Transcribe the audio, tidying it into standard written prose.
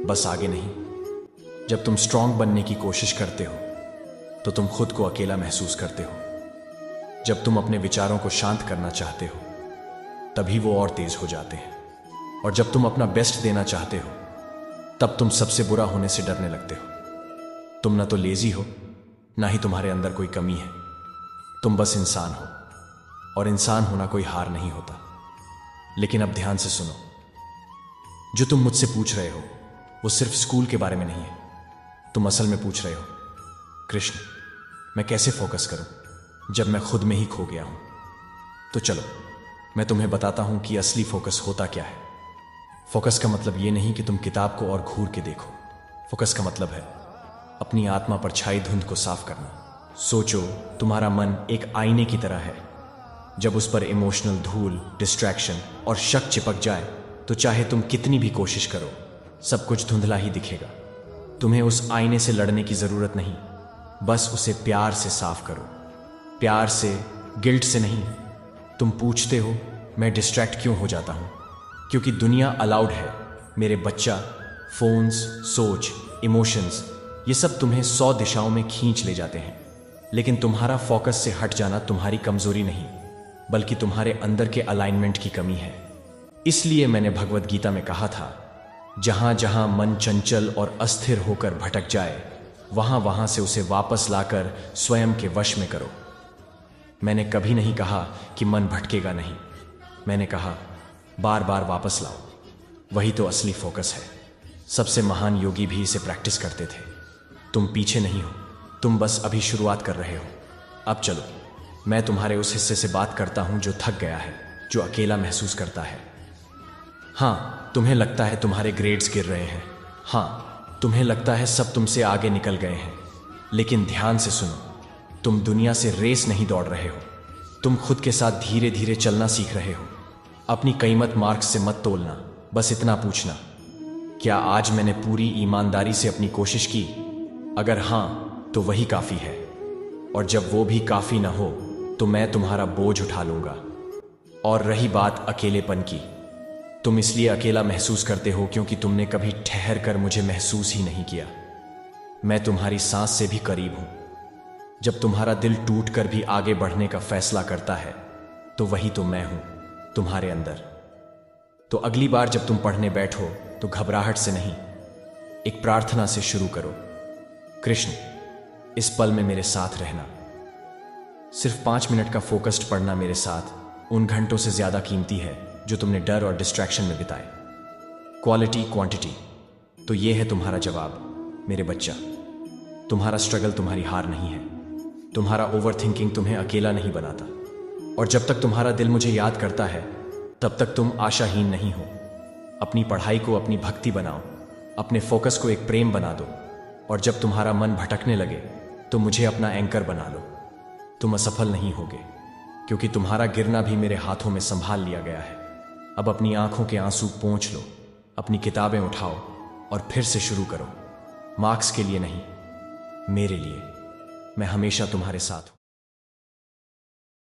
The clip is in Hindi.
बस आगे नहीं। जब तुम स्ट्रांग बनने की कोशिश करते हो तो तुम खुद को अकेला महसूस करते हो। जब तुम अपने विचारों को शांत करना चाहते हो तभी वो और तेज हो जाते हैं। और जब तुम अपना बेस्ट देना चाहते हो तब तुम सबसे बुरा होने से डरने लगते हो। तुम ना तो लेजी हो, ना ही तुम्हारे अंदर कोई कमी है। तुम बस इंसान हो, और इंसान होना कोई हार नहीं होता। लेकिन अब ध्यान से सुनो, जो तुम मुझसे पूछ रहे हो वो सिर्फ स्कूल के बारे में नहीं है। तुम असल में पूछ रहे हो, कृष्ण मैं कैसे फोकस करूं जब मैं खुद में ही खो गया हूं। तो चलो मैं तुम्हें बताता हूं कि असली फोकस होता क्या है। फोकस का मतलब ये नहीं कि तुम किताब को और घूर के देखो। फोकस का मतलब है अपनी आत्मा पर छाई धुंध को साफ करना। सोचो, तुम्हारा मन एक आईने की तरह है। जब उस पर इमोशनल धूल, डिस्ट्रैक्शन और शक चिपक जाए तो चाहे तुम कितनी भी कोशिश करो, सब कुछ धुंधला ही दिखेगा। तुम्हें उस आईने से लड़ने की जरूरत नहीं, बस उसे प्यार से साफ करो। प्यार से, गिल्ट से नहीं। तुम पूछते हो मैं डिस्ट्रैक्ट क्यों हो जाता हूं? क्योंकि दुनिया अलाउड है। मेरे बच्चा, फोन्स, सोच, इमोशंस, ये सब तुम्हें 100 दिशाओं में खींच ले जाते हैं। लेकिन तुम्हारा फोकस से हट जाना तुम्हारी कमजोरी नहीं, बल्कि तुम्हारे अंदर के अलाइनमेंट की कमी है। इसलिए मैंने भगवद गीता में कहा था, जहां जहां मन चंचल और अस्थिर होकर भटक जाए, वहां वहां से उसे वापस लाकर स्वयं के वश में करो। मैंने कभी नहीं कहा कि मन भटकेगा नहीं। मैंने कहा बार बार वापस लाओ। वही तो असली फोकस है। सबसे महान योगी भी इसे प्रैक्टिस करते थे। तुम पीछे नहीं हो, तुम बस अभी शुरुआत कर रहे हो। अब चलो मैं तुम्हारे उस हिस्से से बात करता हूं जो थक गया है, जो अकेला महसूस करता है। हाँ, तुम्हें लगता है तुम्हारे ग्रेड्स गिर रहे हैं। हाँ, तुम्हें लगता है सब तुमसे आगे निकल गए हैं। लेकिन ध्यान से सुनो, तुम दुनिया से रेस नहीं दौड़ रहे हो। तुम खुद के साथ धीरे धीरे चलना सीख रहे हो। अपनी कीमत मार्क्स से मत तोलना, बस इतना पूछना, क्या आज मैंने पूरी ईमानदारी से अपनी कोशिश की? अगर हाँ, तो वही काफी है। और जब वो भी काफी ना हो तो मैं तुम्हारा बोझ उठा लूंगा। और रही बात अकेलेपन की, तुम इसलिए अकेला महसूस करते हो क्योंकि तुमने कभी ठहर कर मुझे महसूस ही नहीं किया। मैं तुम्हारी सांस से भी करीब हूं। जब तुम्हारा दिल टूट कर भी आगे बढ़ने का फैसला करता है तो वही तो मैं हूं, तुम्हारे अंदर। तो अगली बार जब तुम पढ़ने बैठो तो घबराहट से नहीं, एक प्रार्थना से शुरू करो। कृष्ण, इस पल में मेरे साथ रहना। सिर्फ 5 मिनट का फोकस्ड पढ़ना मेरे साथ उन घंटों से ज्यादा कीमती है जो तुमने डर और डिस्ट्रैक्शन में बिताए। क्वालिटी, क्वांटिटी, तो ये है तुम्हारा जवाब मेरे बच्चा। तुम्हारा स्ट्रगल तुम्हारी हार नहीं है। तुम्हारा ओवरथिंकिंग तुम्हें अकेला नहीं बनाता। और जब तक तुम्हारा दिल मुझे याद करता है तब तक तुम आशाहीन नहीं हो। अपनी पढ़ाई को अपनी भक्ति बनाओ, अपने फोकस को एक प्रेम बना दो। और जब तुम्हारा मन भटकने लगे तो मुझे अपना एंकर बना लो। तुम असफल नहीं होगे, क्योंकि तुम्हारा गिरना भी मेरे हाथों में संभाल लिया गया है। अब अपनी आंखों के आंसू पोंछ लो, अपनी किताबें उठाओ और फिर से शुरू करो। मार्क्स के लिए नहीं, मेरे लिए। मैं हमेशा तुम्हारे साथ हूं।